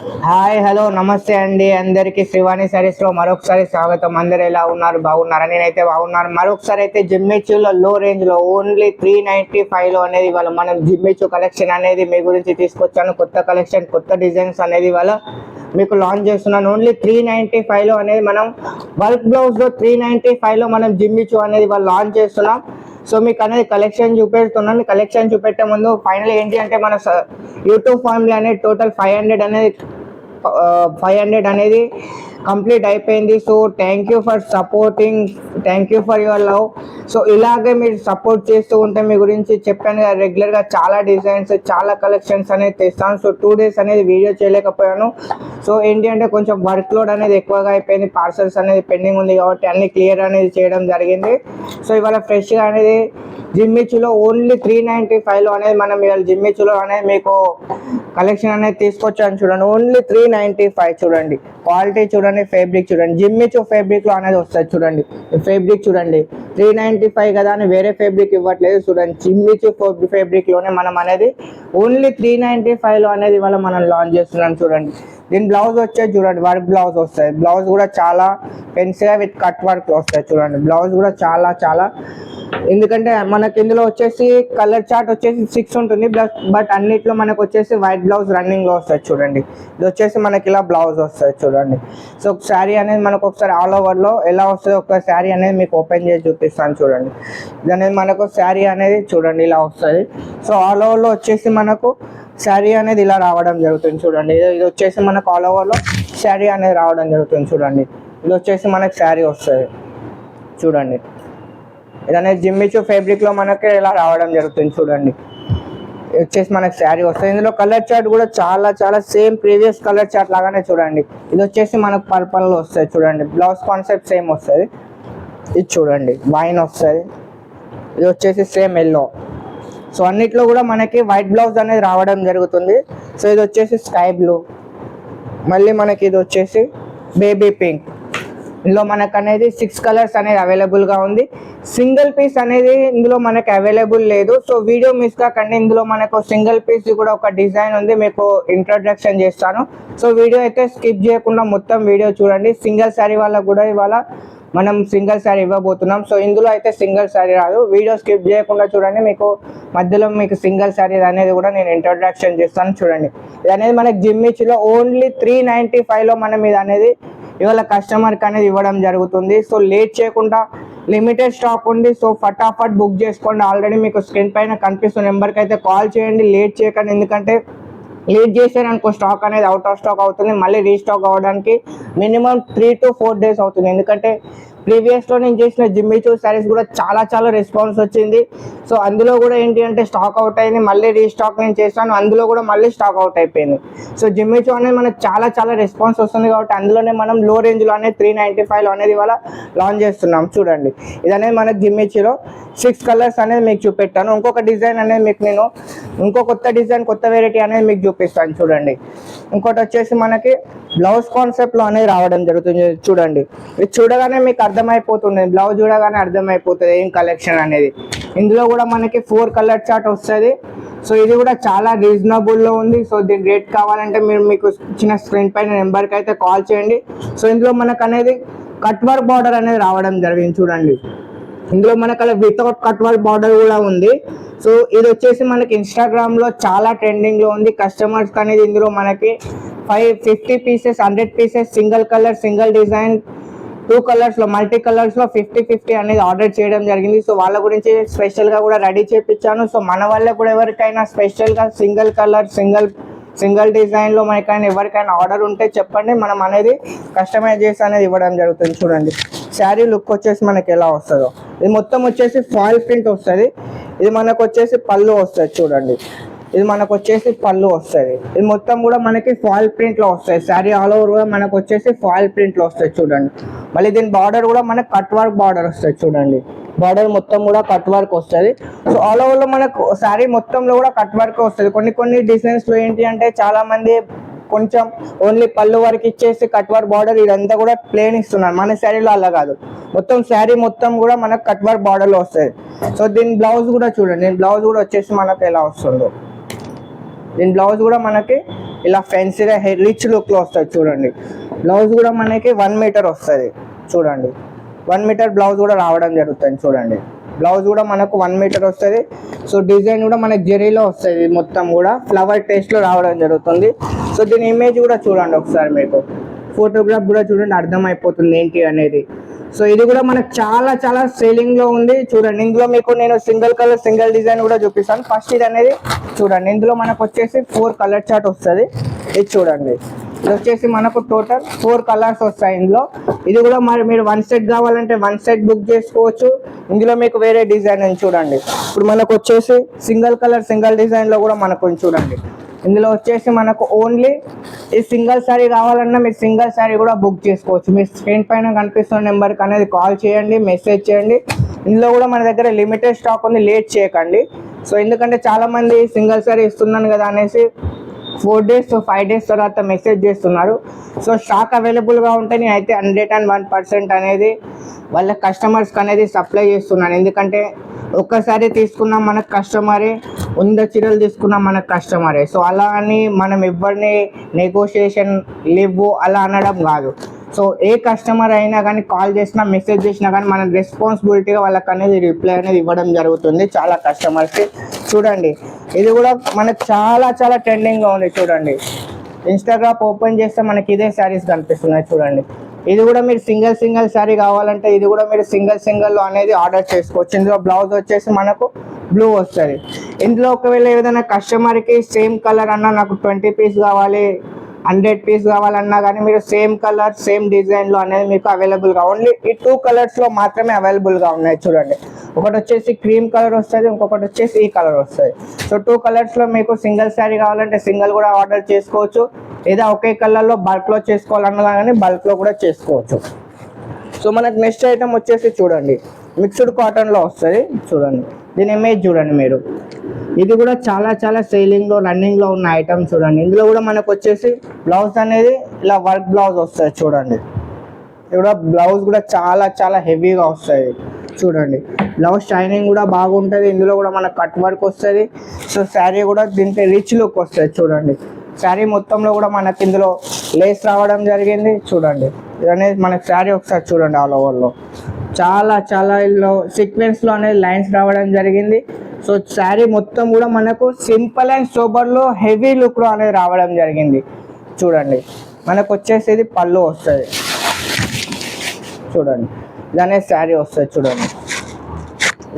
Hi hello నమస్తే అండి అందరికీ శ్రీవాణి సారీస్ లో మరొకసారి స్వాగతం. అందరు ఎలా ఉన్నారు? బాగున్నారా? నేనైతే బాగున్నాను. మరొకసారి అయితే జిమ్మిచూలో లో రేంజ్ లో ఓన్లీ 395 లో అనేది ఇవాళ మనం జిమ్మిచూ కలెక్షన్ అనేది మీ గురించి తీసుకొచ్చాను. కొత్త కలెక్షన్, కొత్త డిజైన్స్ అనేది ఇవాళ మీకు లాంచ్ చేస్తున్నాను. ఓన్లీ 395 లో అనేది మనం వర్క్ బ్లౌజ్ లో 395 లో మనం జిమ్మిచూ అనేది ఇవాళ లాంచ్ చేస్తున్నాం. సో మీకు అనేది కలెక్షన్ చూపెడుతున్నాను. కలెక్షన్ చూపెట్టే ముందు ఫైనల్ ఏంటి అంటే మన యూట్యూబ్ ఫ్యామిలీ అనేది టోటల్ 500 అనేది కంప్లీట్ అయిపోయింది. So thank you for supporting, thank you for your love. So ఇలాగే మీరు సపోర్ట్ చేస్తూ ఉంటే మీ గురించి చెప్పాను కదా, రెగ్యులర్గా చాలా డిజైన్స్, చాలా కలెక్షన్స్ అనేది తెస్తాను. సో 2 days అనేది వీడియో చేయలేకపోయాను. సో ఏంటి అంటే కొంచెం వర్క్ లోడ్ అనేది ఎక్కువగా అయిపోయింది, పార్సల్స్ అనేది పెండింగ్ ఉంది కాబట్టి అన్ని క్లియర్ అనేది చేయడం జరిగింది. సో ఇవాళ ఫ్రెష్గా అనేది జిమ్మిచూలో ఓన్లీ 395 లో అనేది మనం ఇవాళ జిమ్మిచూలో అనేది మీకు కలెక్షన్ అనేది తీసుకొచ్చాను. చూడండి, ఓన్లీ 395. చూడండి క్వాలిటీ, చూడండి ఫ్యాబ్రిక్, చూడండి జిమ్మిచూ ఫ్యాబ్రిక్ లో అనేది వస్తుంది. చూడండి ఫ్యాబ్రిక్ చూడండి, 395 కదా అని వేరే ఫ్యాబ్రిక్ ఇవ్వట్లేదు. చూడండి జిమ్మిచూ ఫ్యాబ్రిక్ లోనే మనం అనేది ఓన్లీ 395 లో అనేది ఇవాళ మనం లాంచ్ చేస్తున్నాం. చూడండి దీని బ్లౌజ్ వచ్చేది చూడండి, వర్క్ బ్లౌజ్ వస్తుంది. బ్లౌజ్ కూడా చాలా పెన్సిల్ విత్ కట్ వర్క్ వస్తుంది. చూడండి బ్లౌజ్ కూడా చాలా ఎందుకంటే మనకి ఇందులో వచ్చేసి కలర్ చార్ట్ వచ్చేసి 6 ఉంటుంది, బట్ అన్నిట్లో మనకు వచ్చేసి వైట్ బ్లౌజ్ రన్నింగ్ లో వస్తుంది. చూడండి ఇది వచ్చేసి మనకి ఇలా బ్లౌజ్ వస్తుంది. చూడండి సో శారీ అనేది మనకు ఒకసారి ఆల్ ఓవర్ లో ఎలా వస్తుంది ఒక శారీ అనేది మీకు ఓపెన్ చేసి చూపిస్తాను. చూడండి ఇది అనేది మనకు శారీ అనేది చూడండి ఇలా వస్తుంది. సో ఆల్ ఓవర్ లో వచ్చేసి మనకు శారీ అనేది ఇలా రావడం జరుగుతుంది. చూడండి ఇది వచ్చేసి మనకు ఆల్ ఓవర్ లో శారీ అనేది రావడం జరుగుతుంది. చూడండి ఇది వచ్చేసి మనకు శారీ వస్తుంది. చూడండి ఇది అనేది జిమ్మిచూ ఫ్యాబ్రిక్ లో మనకి ఇలా రావడం జరుగుతుంది. చూడండి వచ్చేసి మనకి శారీ వస్తుంది. ఇందులో కలర్ చార్ట్ కూడా చాలా సేమ్ ప్రీవియస్ కలర్ చార్ట్ లాగానే. చూడండి ఇది వచ్చేసి మనకు పర్పల్ లో వస్తుంది. చూడండి బ్లౌజ్ కాన్సెప్ట్ సేమ్ వస్తుంది. ఇది చూడండి వైన్ వస్తుంది. ఇది వచ్చేసి సేమ్ ఎల్లో. సో అన్నిట్లో కూడా మనకి వైట్ బ్లౌజ్ అనేది రావడం జరుగుతుంది. సో ఇది వచ్చేసి స్కై బ్లూ, మళ్ళీ మనకి ఇది వచ్చేసి బేబీ పింక్. ఇందులో మనకు అనేది 6 కలర్స్ అనేది అవైలబుల్గా ఉంది. సింగిల్ పీస్ అనేది ఇందులో మనకు అవైలబుల్ లేదు. సో వీడియో మిస్ కాకండి, ఇందులో మనకు సింగిల్ పీస్ కూడా ఒక డిజైన్ ఉంది, మీకు ఇంట్రొడక్షన్ చేస్తాను. సో వీడియో అయితే స్కిప్ చేయకుండా మొత్తం వీడియో చూడండి. సింగిల్ శారీ వాళ్ళకు కూడా ఇవాళ మనం సింగిల్ శారీ ఇవ్వబోతున్నాం. సో ఇందులో అయితే సింగిల్ శారీ రాదు, వీడియో స్కిప్ చేయకుండా చూడండి. మీకు మధ్యలో మీకు సింగిల్ శారీ అనేది కూడా నేను ఇంట్రొడక్షన్ చేస్తాను. చూడండి ఇది అనేది మనకి జిమ్మిచూలో ఓన్లీ 395 లో మనం ఇది అనేది ఇవాళ కస్టమర్కి అనేది ఇవ్వడం జరుగుతుంది. సో లేట్ చేయకుండా, లిమిటెడ్ స్టాక్ ఉంది. సో ఫటాఫట్ బుక్ చేసుకోండి. ఆల్రెడీ మీకు స్క్రీన్ పైన కనిపిస్తున్న నెంబర్కి అయితే కాల్ చేయండి, లేట్ చేయకండి. ఎందుకంటే లేట్ చేశారనుకో స్టాక్ అనేది అవుట్ ఆఫ్ స్టాక్ అవుతుంది, మళ్ళీ రీస్టాక్ అవ్వడానికి మినిమం 3 to 4 days అవుతుంది. ఎందుకంటే ప్రీవియస్లో నేను చేసిన జిమ్మిచూ శారీస్ కూడా చాలా రెస్పాన్స్ వచ్చింది. సో అందులో కూడా ఏంటి అంటే స్టాక్ అవుట్ అయింది, మళ్ళీ రీస్టాక్ నేను చేస్తాను, అందులో కూడా మళ్ళీ స్టాక్ అవుట్ అయిపోయింది. సో జిమ్మిచూ అనేది మనకు చాలా రెస్పాన్స్ వస్తుంది కాబట్టి అందులోనే మనం లో రేంజ్లో అనేది 395 లో అనేది ఇవాళ లాంచ్ చేస్తున్నాం. చూడండి ఇది అనేది మనకు జిమ్మిచూలో 6 కలర్స్ అనేది మీకు చూపెట్టాను. ఇంకొక డిజైన్ అనేది మీకు నేను కొత్త డిజైన్, కొత్త వెరైటీ అనేది మీకు చూపిస్తాను. చూడండి ఇంకోటి వచ్చేసి మనకి బ్లౌజ్ కాన్సెప్ట్ లో అనేది రావడం జరుగుతుంది. చూడండి ఇది చూడగానే మీకు అర్థమైపోతుంది, బ్లౌజ్ చూడగానే అర్థమైపోతుంది ఏం కలెక్షన్ అనేది. ఇందులో కూడా మనకి 4 కలర్ చార్ట్ వస్తుంది. సో ఇది కూడా చాలా రీజనబుల్లో ఉంది. సో దీని రేట్ కావాలంటే మీరు మీకు ఇచ్చిన స్క్రీన్ పైన నెంబర్కి అయితే కాల్ చేయండి. సో ఇందులో మనకు అనేది కట్ వర్క్ బార్డర్ అనేది రావడం జరిగింది. చూడండి ఇందులో మనకు అలా వితౌట్ కట్ వర్క్ బార్డర్ కూడా ఉంది. సో ఇది వచ్చేసి మనకి ఇన్స్టాగ్రామ్ లో చాలా ట్రెండింగ్ లో ఉంది. కస్టమర్స్ అనేది ఇందులో మనకి 50 pieces, 100 pieces, single colour, single design, 2 colours లో, మల్టీ కలర్స్ లో 50 అనేది ఆర్డర్ చేయడం జరిగింది. సో వాళ్ళ గురించి స్పెషల్ గా కూడా రెడీ చేయించాను. సో మన వల్ల కూడా ఎవరికైనా స్పెషల్ గా సింగిల్ కలర్, సింగిల్ డిజైన్ లో మనకైనా ఎవరికైనా ఆర్డర్ ఉంటే చెప్పండి, మనం అనేది కస్టమైజ్ చేసి అనేది ఇవ్వడం జరుగుతుంది. చూడండి శారీ లుక్ వచ్చేసి మనకి ఎలా వస్తుందో, ఇది మొత్తం వచ్చేసి ఫాయిల్ ప్రింట్ వస్తుంది. ఇది మనకు వచ్చేసి పళ్ళు వస్తుంది. చూడండి ఇది మనకు వచ్చేసి పళ్ళు వస్తుంది. ఇది మొత్తం కూడా మనకి ఫాయిల్ ప్రింట్ లో వస్తుంది. శారీ ఆల్ ఓవర్ కూడా మనకు వచ్చేసి ఫాయిల్ ప్రింట్ లో వస్తుంది. చూడండి మళ్ళీ దీని బార్డర్ కూడా మనకు కట్ వర్క్ బార్డర్ వస్తుంది. చూడండి బార్డర్ మొత్తం కూడా కట్ వర్క్ వస్తుంది. సో ఆల్ ఓవర్ లో మనకు శారీ మొత్తంలో కూడా కట్ వర్క్ వస్తుంది. కొన్ని డిజైన్స్ లో ఏంటి అంటే చాలా మంది కొంచెం ఓన్లీ పళ్ళు వరకు ఇచ్చేసి కట్ వర్క్ బార్డర్ ఇదంతా కూడా ప్లేన్ ఇస్తున్నారు. మన శారీలో అలా కాదు, మొత్తం శారీ మొత్తం కూడా మనకు కట్ వర్క్ బార్డర్ లో వస్తుంది. సో దీని బ్లౌజ్ కూడా చూడండి, దీని బ్లౌజ్ కూడా వచ్చేసి మనకు ఎలా వస్తుందో, దీని బ్లౌజ్ కూడా మనకి ఇలా ఫెన్సీగా రిచ్ లుక్లో వస్తుంది చూడండి. బ్లౌజ్ కూడా మనకి 1 మీటర్ వస్తుంది చూడండి. 1 మీటర్ బ్లౌజ్ కూడా రావడం జరుగుతుంది చూడండి. బ్లౌజ్ కూడా మనకు 1 మీటర్ వస్తుంది. సో డిజైన్ కూడా మనకి జెరీలో వస్తుంది, మొత్తం కూడా ఫ్లవర్ టేస్ట్లో రావడం జరుగుతుంది. సో దీని ఇమేజ్ కూడా చూడండి ఒకసారి, మీకు ఫోటోగ్రాఫ్ కూడా చూడండి, అర్థమైపోతుంది ఏంటి అనేది. సో ఇది కూడా మనకు చాలా చాలా సేలింగ్లో ఉంది చూడండి. ఇందులో మీకు నేను సింగిల్ కలర్ సింగిల్ డిజైన్ కూడా చూపిస్తాను. ఫస్ట్ ఇది అనేది చూడండి, ఇందులో మనకు వచ్చేసి 4 కలర్ చార్ట్ వస్తుంది. ఇది చూడండి, ఇది వచ్చేసి మనకు టోటల్ 4 కలర్స్ వస్తాయి ఇందులో. ఇది కూడా మరి మీరు 1 సెట్ కావాలంటే 1 సెట్ బుక్ చేసుకోవచ్చు. ఇందులో మీకు వేరే డిజైన్ అని చూడండి. ఇప్పుడు మనకు వచ్చేసి సింగిల్ కలర్ సింగిల్ డిజైన్లో కూడా మనకు చూడండి, ఇందులో వచ్చేసి మనకు ఓన్లీ ఈ సింగిల్ శారీ కావాలన్నా మీరు సింగిల్ శారీ కూడా బుక్ చేసుకోవచ్చు. మీ స్క్రీన్ పైన కనిపిస్తున్న నెంబర్కి అనేది కాల్ చేయండి, మెసేజ్ చేయండి. ఇందులో కూడా మన దగ్గర లిమిటెడ్ స్టాక్ ఉంది, లేట్ చేయకండి. సో ఎందుకంటే చాలామంది సింగిల్ శారీ ఇస్తున్నాను కదా అనేసి 4 days 5 days తర్వాత మెసేజ్ చేస్తున్నారు. సో స్టాక్ అవైలబుల్గా ఉంటే నేనైతే 101% అనేది వాళ్ళ కస్టమర్స్కి అనేది సప్లై చేస్తున్నాను. ఎందుకంటే ఒక్కసారి తీసుకున్నాం మనకు కస్టమరే, 100 చీరలు తీసుకున్నాం మనకు కస్టమరే. సో అలా అని మనం ఎవరిని నెగోషియేషన్ లేవు అలా అనడం కాదు. సో ఏ కస్టమర్ అయినా కానీ కాల్ చేసినా మెసేజ్ చేసినా కానీ మనం రెస్పాన్సిబిలిటీగా వాళ్ళకి అనేది రిప్లై అనేది ఇవ్వడం జరుగుతుంది చాలా కస్టమర్స్కి. చూడండి ఇది కూడా మనకు చాలా చాలా ట్రెండింగ్గా ఉంది చూడండి. ఇన్స్టాగ్రామ్ ఓపెన్ చేస్తే మనకి ఇదే శారీస్ కనిపిస్తున్నాయి చూడండి. ఇది కూడా మీరు సింగిల్ శారీ కావాలంటే ఇది కూడా మీరు సింగిల్లో అనేది ఆర్డర్ చేసుకోవచ్చు. ఇందులో బ్లౌజ్ వచ్చేసి మనకు బ్లూ వస్తుంది. ఇందులో ఒకవేళ ఏదైనా కస్టమర్కి సేమ్ కలర్ అన్నా నాకు 20 పీస్ కావాలి 100 పీస్ కావాలన్నా కానీ మీరు సేమ్ కలర్ సేమ్ డిజైన్లో అనేది మీకు అవైలబుల్గా ఓన్లీ ఈ 2 కలర్స్లో మాత్రమే అవైలబుల్గా ఉన్నాయి చూడండి. ఒకటి వచ్చేసి క్రీమ్ కలర్ వస్తుంది, ఇంకొకటి వచ్చేసి ఈ కలర్ వస్తుంది. సో 2 కలర్స్లో మీకు సింగిల్ శారీ కావాలంటే సింగిల్ కూడా ఆర్డర్ చేసుకోవచ్చు, లేదా ఒకే కలర్లో బల్క్లో చేసుకోవాలన్నా కానీ బల్క్లో కూడా చేసుకోవచ్చు. సో మనకు నెక్స్ట్ ఐటమ్ వచ్చేసి చూడండి, మిక్స్డ్ కాటన్లో వస్తుంది చూడండి. దీని ఇమేజ్ చూడండి మీరు, ఇది కూడా చాలా చాలా సేలింగ్లో రన్నింగ్లో ఉన్న ఐటమ్ చూడండి. ఇందులో కూడా మనకు వచ్చేసి బ్లౌజ్ అనేది ఇలా వర్క్ బ్లౌజ్ వస్తుంది చూడండి. ఇది కూడా బ్లౌజ్ కూడా చాలా చాలా హెవీగా వస్తుంది చూడండి. బ్లౌజ్ షైనింగ్ కూడా బాగుంటుంది. ఇందులో కూడా మనకు కట్ వర్క్ వస్తుంది. సో శారీ కూడా దీంట్లో రిచ్ లుక్ వస్తుంది చూడండి. శారీ మొత్తంలో కూడా మనకి ఇందులో లేస్ రావడం జరిగింది చూడండి. ఇది అనేది మనకు శారీ ఒకసారి చూడండి, ఆల్ ఓవర్లో చాలా చాలా ఇందులో సీక్వెన్స్లో అనేది లైన్స్ రావడం జరిగింది. సో శారీ మొత్తం కూడా మనకు సింపుల్ అండ్ సోబర్లో హెవీ లుక్లో అనేది రావడం జరిగింది చూడండి. మనకు వచ్చేసి ఇది పళ్ళు వస్తుంది చూడండి, ఇదనే శారీ వస్తుంది చూడండి.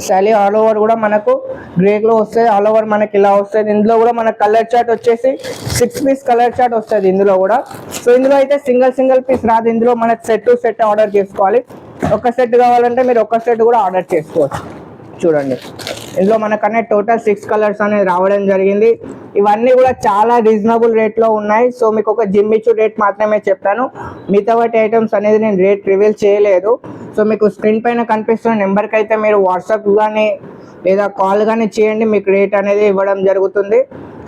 శారీ ఆల్ ఓవర్ కూడా మనకు గ్రేలో వస్తుంది, ఆల్ ఓవర్ మనకి ఇలా వస్తుంది. ఇందులో కూడా మన కలర్ చార్ట్ వచ్చేసి 6 పీస్ కలర్ చార్ట్ వస్తుంది ఇందులో కూడా. సో ఇందులో అయితే సింగిల్ పీస్ రాదు, ఇందులో మనకు సెట్ ఆర్డర్ చేసుకోవాలి. ఒక సెట్ కావాలంటే మీరు ఒక సెట్ కూడా ఆర్డర్ చేసుకోవచ్చు చూడండి. ఇందులో మనకనే టోటల్ 6 కలర్స్ అనేది రావడం జరిగింది. ఇవన్నీ కూడా చాలా రీజనబుల్ రేట్లో ఉన్నాయి. సో మీకు ఒక జిమ్మిచ్చు రేట్ మాత్రమే చెప్పాను, మిగతా వాటి ఐటమ్స్ అనేది నేను రేట్ రివీల్ చేయలేదు. సో మీకు స్క్రీన్ పైన కనిపిస్తున్న నెంబర్కి అయితే మీరు వాట్సాప్ కానీ లేదా కాల్ కానీ చేయండి, మీకు రేట్ అనేది ఇవ్వడం జరుగుతుంది.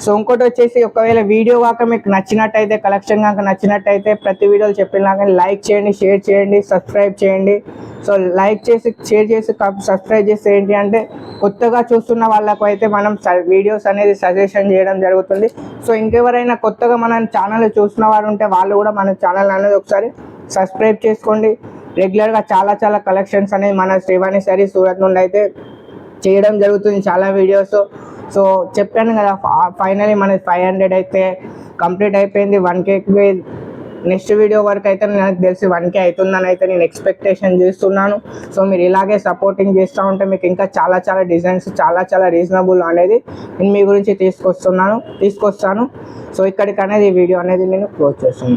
సో ఇంకోటి వచ్చేసి ఒకవేళ వీడియో కాక మీకు నచ్చినట్టయితే, కలెక్షన్ కాక నచ్చినట్టయితే ప్రతి వీడియోలు చెప్పినా లైక్ చేయండి, షేర్ చేయండి, సబ్స్క్రైబ్ చేయండి. సో లైక్ చేసి షేర్ చేసి సబ్స్క్రైబ్ చేసి ఏంటి అంటే కొత్తగా చూస్తున్న వాళ్ళకు అయితే మనం వీడియోస్ అనేది సజెషన్ చేయడం జరుగుతుంది. సో ఇంకెవరైనా కొత్తగా మన ఛానల్ చూస్తున్న వారు ఉంటే వాళ్ళు కూడా మన ఛానల్ అనేది ఒకసారి సబ్స్క్రైబ్ చేసుకోండి. రెగ్యులర్గా చాలా చాలా కలెక్షన్స్ అనేది మన శ్రీవాణి శారీ సూరత్ నుండి అయితే చేయడం జరుగుతుంది చాలా వీడియోస్. సో చెప్పాను కదా, ఫైనలీ మనకి 500 అయితే కంప్లీట్ అయిపోయింది. 1K నెక్స్ట్ వీడియో వరకు అయితే నాకు తెలిసి 1K అవుతుందని అయితే నేను ఎక్స్పెక్టేషన్ చేస్తున్నాను. సో మీరు ఇలాగే సపోర్టింగ్ చేస్తూ ఉంటే మీకు ఇంకా చాలా చాలా డిజైన్స్ చాలా చాలా రీజనబుల్ అనేది నేను మీ గురించి తీసుకొస్తాను. సో ఇక్కడికి అనేది ఈ వీడియో అనేది నేను క్లోజ్ చేస్తున్నాను.